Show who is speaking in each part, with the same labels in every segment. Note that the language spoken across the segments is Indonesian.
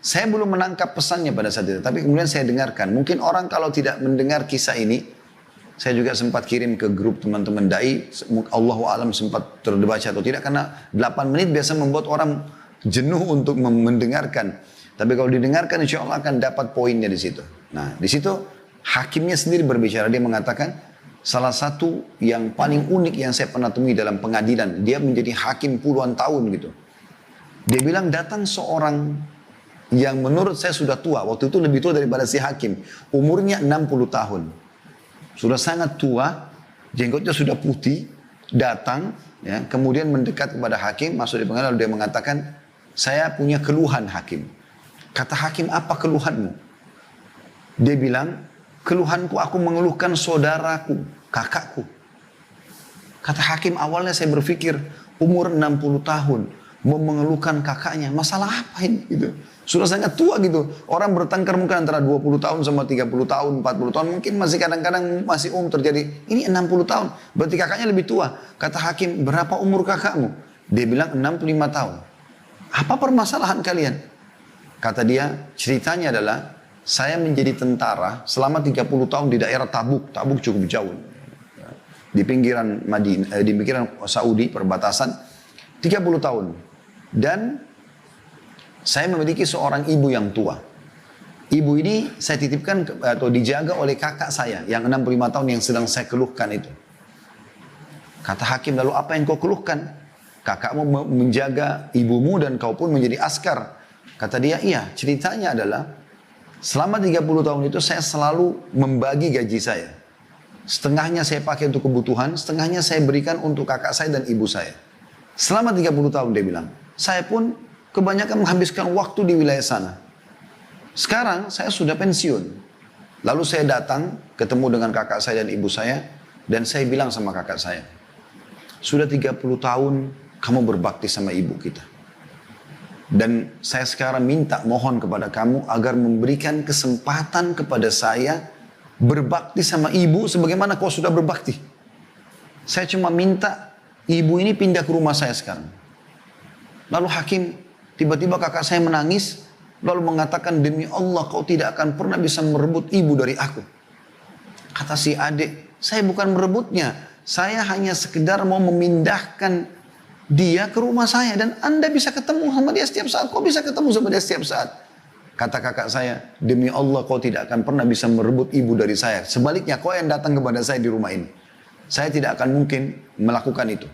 Speaker 1: Saya belum menangkap pesannya pada saat itu, tapi kemudian saya dengarkan. Mungkin orang kalau tidak mendengar kisah ini, saya juga sempat kirim ke grup teman-teman dai, Allahu alam sempat terbaca atau tidak, karena 8 menit biasa membuat orang jenuh untuk mendengarkan. Tapi kalau didengarkan insya Allah akan dapat poinnya di situ. Nah di situ hakimnya sendiri berbicara, dia mengatakan salah satu yang paling unik yang saya pernah temui dalam pengadilan, dia menjadi hakim puluhan tahun gitu. Dia bilang datang seorang yang menurut saya sudah tua, waktu itu lebih tua daripada si hakim, umurnya 60 tahun. Sudah sangat tua, jenggotnya sudah putih, datang, ya, kemudian mendekat kepada hakim, masuk di pengadilan, lalu dia mengatakan, saya punya keluhan hakim. Kata hakim, apa keluhanmu? Dia bilang, keluhanku aku mengeluhkan saudaraku, kakakku. Kata hakim, awalnya saya berpikir, umur 60 tahun, mau mengeluhkan kakaknya, masalah apa ini? Gitu. Sudah sangat tua gitu. Orang bertengkar mungkin antara 20 tahun sama 30 tahun, 40 tahun. Mungkin masih kadang-kadang masih terjadi. Ini 60 tahun. Berarti kakaknya lebih tua. Kata hakim, berapa umur kakakmu? Dia bilang 65 tahun. Apa permasalahan kalian? Kata dia, ceritanya adalah saya menjadi tentara selama 30 tahun di daerah Tabuk. Tabuk cukup jauh. Di pinggiran Madinah, di pinggiran Saudi, perbatasan. 30 tahun. Dan saya memiliki seorang ibu yang tua. Ibu ini saya titipkan atau dijaga oleh kakak saya yang 65 tahun yang sedang saya keluhkan itu. Kata hakim, lalu apa yang kau keluhkan? Kakakmu menjaga ibumu dan kau pun menjadi askar. Kata dia, iya, ceritanya adalah selama 30 tahun itu saya selalu membagi gaji saya. Setengahnya saya pakai untuk kebutuhan, setengahnya saya berikan untuk kakak saya dan ibu saya. Selama 30 tahun dia bilang, saya pun kebanyakan menghabiskan waktu di wilayah sana. Sekarang saya sudah pensiun. Lalu saya datang, ketemu dengan kakak saya dan ibu saya, dan saya bilang sama kakak saya, sudah 30 tahun kamu berbakti sama ibu kita. Dan saya sekarang minta mohon kepada kamu agar memberikan kesempatan kepada saya berbakti sama ibu sebagaimana kau sudah berbakti. Saya cuma minta ibu ini pindah ke rumah saya sekarang. Lalu hakim, tiba-tiba kakak saya menangis, lalu mengatakan, demi Allah kau tidak akan pernah bisa merebut ibu dari aku. Kata si adik, saya bukan merebutnya, saya hanya sekedar mau memindahkan dia ke rumah saya dan Anda bisa ketemu sama dia setiap saat. Kau bisa ketemu sama dia setiap saat. Kata kakak saya, demi Allah kau tidak akan pernah bisa merebut ibu dari saya. Sebaliknya kau yang datang kepada saya di rumah ini. Saya tidak akan mungkin melakukan itu.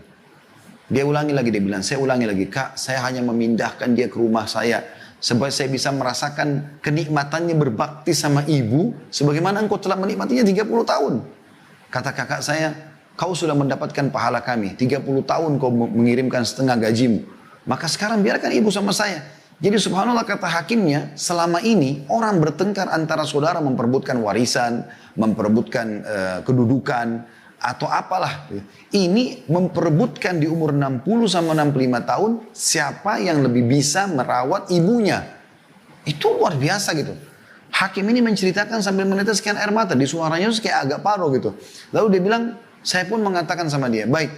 Speaker 1: Dia ulangi lagi, dia bilang, saya ulangi lagi, kak, saya hanya memindahkan dia ke rumah saya supaya saya bisa merasakan kenikmatannya berbakti sama ibu sebagaimana engkau telah menikmatinya 30 tahun. Kata kakak saya, kau sudah mendapatkan pahala kami, 30 tahun kau mengirimkan setengah gajimu, maka sekarang biarkan ibu sama saya. Jadi subhanallah, kata hakimnya, selama ini orang bertengkar antara saudara memperebutkan warisan, memperebutkan kedudukan, atau apalah. Ini memperebutkan di umur 60 sama 65 tahun, siapa yang lebih bisa merawat ibunya. Itu luar biasa gitu. Hakim ini menceritakan sambil meneteskan air mata, di suaranya kayak agak paro gitu. Lalu dia bilang, saya pun mengatakan sama dia, baik,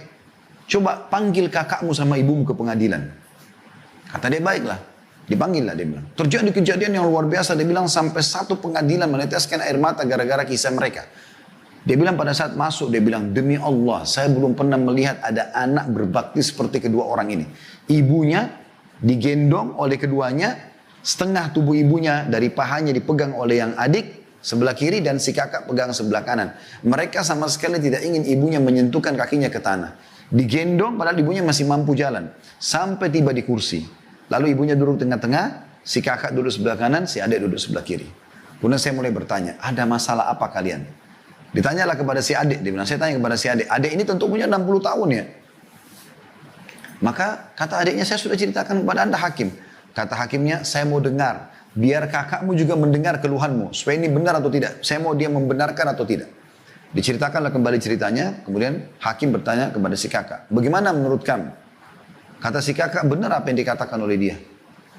Speaker 1: coba panggil kakakmu sama ibumu ke pengadilan. Kata dia, baiklah. Dipanggil lah, dia bilang. Terjadi kejadian yang luar biasa, dia bilang sampai satu pengadilan meneteskan air mata gara-gara kisah mereka. Dia bilang pada saat masuk, dia bilang, demi Allah, saya belum pernah melihat ada anak berbakti seperti kedua orang ini. Ibunya digendong oleh keduanya, setengah tubuh ibunya dari pahanya dipegang oleh yang adik sebelah kiri dan si kakak pegang sebelah kanan. Mereka sama sekali tidak ingin ibunya menyentuhkan kakinya ke tanah. Digendong padahal ibunya masih mampu jalan. Sampai tiba di kursi. Lalu ibunya duduk tengah-tengah, si kakak duduk sebelah kanan, si adik duduk sebelah kiri. Kemudian saya mulai bertanya, ada masalah apa kalian? Ditanyalah kepada si adik, dia bilang, saya tanya kepada si adik. Adik ini tentu punya 60 tahun ya. Maka kata adiknya, saya sudah ceritakan kepada anda hakim. Kata hakimnya, saya mau dengar. Biar kakakmu juga mendengar keluhanmu. Supaya ini benar atau tidak. Saya mau dia membenarkan atau tidak. Diceritakanlah kembali ceritanya. Kemudian hakim bertanya kepada si kakak. Bagaimana menurut kamu? Kata si kakak, benar apa yang dikatakan oleh dia.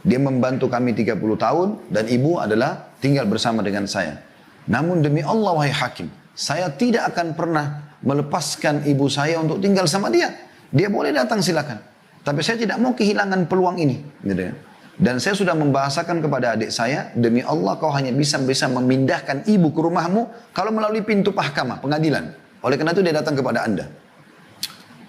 Speaker 1: Dia membantu kami 30 tahun. Dan ibu adalah tinggal bersama dengan saya. Namun demi Allah wahai hakim. Saya tidak akan pernah melepaskan ibu saya untuk tinggal sama dia. Dia boleh datang silakan. Tapi saya tidak mau kehilangan peluang ini. Gitu ya. Dan saya sudah membahasakan kepada adik saya, demi Allah kau hanya bisa memindahkan ibu ke rumahmu kalau melalui pintu mahkamah, pengadilan. Oleh karena itu dia datang kepada Anda.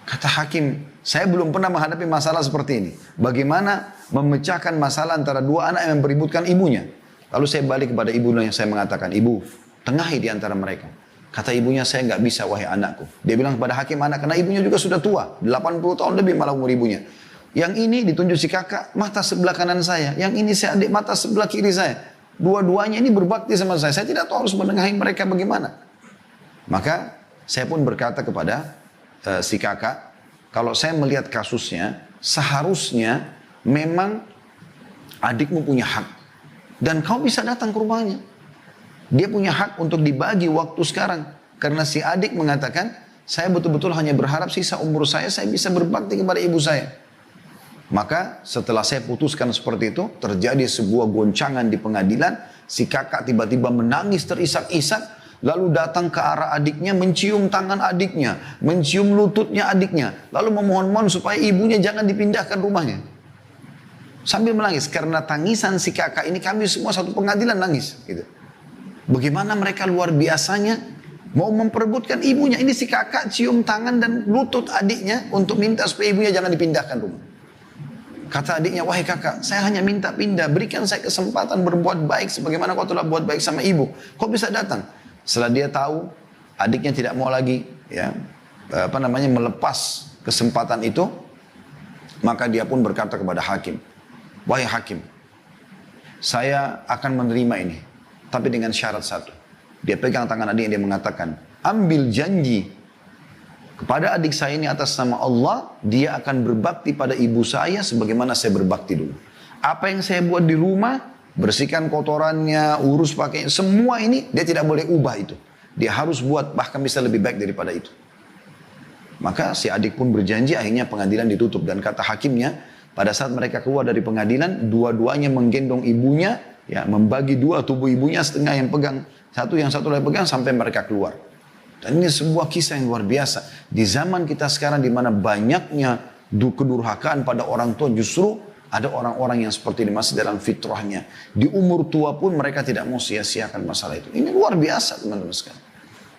Speaker 1: Kata hakim, saya belum pernah menghadapi masalah seperti ini. Bagaimana memecahkan masalah antara dua anak yang beributkan ibunya. Lalu saya balik kepada ibunya yang saya mengatakan, ibu, tengahi di antara mereka. Kata ibunya, saya nggak bisa wahai anakku. Dia bilang kepada hakim anak, karena ibunya juga sudah tua. 80 tahun lebih malah umur ibunya. Yang ini ditunjuk si kakak, mata sebelah kanan saya. Yang ini si adik, mata sebelah kiri saya. Dua-duanya ini berbakti sama saya. Saya tidak tahu harus menengahi mereka bagaimana. Maka saya pun berkata kepada si kakak, kalau saya melihat kasusnya, seharusnya memang adikmu punya hak. Dan kau bisa datang ke rumahnya. Dia punya hak untuk dibagi waktu sekarang. Karena si adik mengatakan, saya betul-betul hanya berharap sisa umur saya bisa berbakti kepada ibu saya. Maka setelah saya putuskan seperti itu, terjadi sebuah goncangan di pengadilan. Si kakak tiba-tiba menangis terisak-isak, lalu datang ke arah adiknya, mencium tangan adiknya, mencium lututnya adiknya, lalu memohon-mohon supaya ibunya jangan dipindahkan rumahnya. Sambil menangis, karena tangisan si kakak ini kami semua satu pengadilan nangis. Gitu. Bagaimana mereka luar biasanya mau memperebutkan ibunya. Ini si kakak cium tangan dan lutut adiknya untuk minta supaya ibunya jangan dipindahkan rumah. Kata adiknya, wahai kakak, saya hanya minta pindah, berikan saya kesempatan berbuat baik sebagaimana kau telah buat baik sama ibu. Kau bisa datang. Setelah dia tahu adiknya tidak mau lagi melepas kesempatan itu, maka dia pun berkata kepada hakim, wahai hakim, saya akan menerima ini, tapi dengan syarat satu. Dia pegang tangan adiknya, dia mengatakan, ambil janji kepada adik saya ini atas nama Allah, dia akan berbakti pada ibu saya sebagaimana saya berbakti dulu. Apa yang saya buat di rumah, bersihkan kotorannya, urus pakainya, semua ini dia tidak boleh ubah itu. Dia harus buat bahkan bisa lebih baik daripada itu. Maka si adik pun berjanji, akhirnya pengadilan ditutup. Dan kata hakimnya, pada saat mereka keluar dari pengadilan, dua-duanya menggendong ibunya, ya, membagi dua tubuh ibunya, setengah yang pegang satu, yang satu lagi pegang sampai mereka keluar. Dan ini sebuah kisah yang luar biasa. Di zaman kita sekarang di mana banyaknya kedurhakaan pada orang tua, justru ada orang-orang yang seperti ini masih dalam fitrahnya. Di umur tua pun mereka tidak mau sia-siakan masalah itu. Ini luar biasa teman-teman sekalian.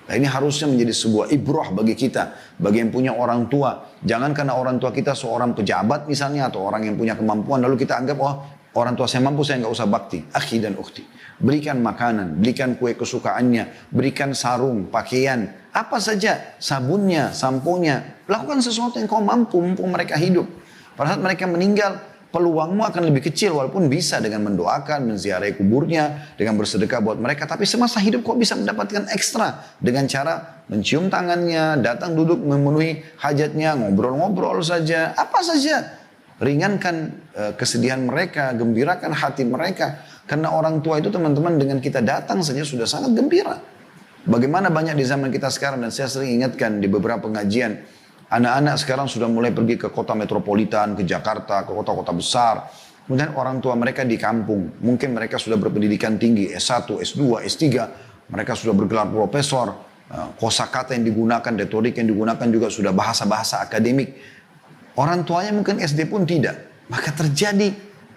Speaker 1: Nah, ini harusnya menjadi sebuah ibrah bagi kita, bagi yang punya orang tua. Jangan karena orang tua kita seorang pejabat misalnya, atau orang yang punya kemampuan, lalu kita anggap, oh orang tua saya mampu, saya nggak usah bakti. Akhi dan ukhti. Berikan makanan, berikan kue kesukaannya, berikan sarung, pakaian, apa saja, sabunnya, samponya. Lakukan sesuatu yang kau mampu, mumpung mereka hidup. Pada saat mereka meninggal, peluangmu akan lebih kecil, walaupun bisa dengan mendoakan, menziarahi kuburnya, dengan bersedekah buat mereka. Tapi semasa hidup kau bisa mendapatkan ekstra dengan cara mencium tangannya, datang duduk memenuhi hajatnya, ngobrol-ngobrol saja, apa saja. Ringankan kesedihan mereka, gembirakan hati mereka. Karena orang tua itu teman-teman dengan kita datang saja sudah sangat gembira. Bagaimana banyak di zaman kita sekarang, dan saya sering ingatkan di beberapa pengajian, anak-anak sekarang sudah mulai pergi ke kota metropolitan, ke Jakarta, ke kota-kota besar. Kemudian orang tua mereka di kampung, mungkin mereka sudah berpendidikan tinggi, S1, S2, S3, mereka sudah bergelar profesor, kosakata yang digunakan, retorik yang digunakan juga sudah bahasa-bahasa akademik. Orang tuanya mungkin SD pun tidak. Maka terjadi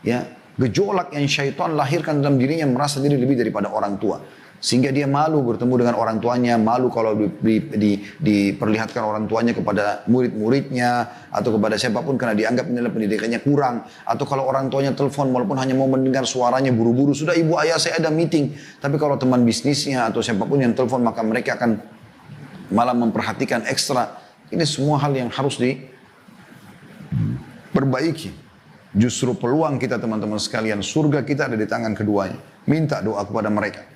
Speaker 1: ya gejolak yang syaitan lahirkan dalam dirinya, merasa diri lebih daripada orang tua. Sehingga dia malu bertemu dengan orang tuanya, malu kalau diperlihatkan orang tuanya kepada murid-muridnya, atau kepada siapapun karena dianggap nilai pendidikannya kurang. Atau kalau orang tuanya telepon walaupun hanya mau mendengar suaranya, buru-buru, sudah ibu ayah saya ada meeting. Tapi kalau teman bisnisnya atau siapapun yang telepon, maka mereka akan malah memperhatikan ekstra. Ini semua hal yang harus diperbaiki. Justru peluang kita teman-teman sekalian, surga kita ada di tangan keduanya. Minta doa kepada mereka.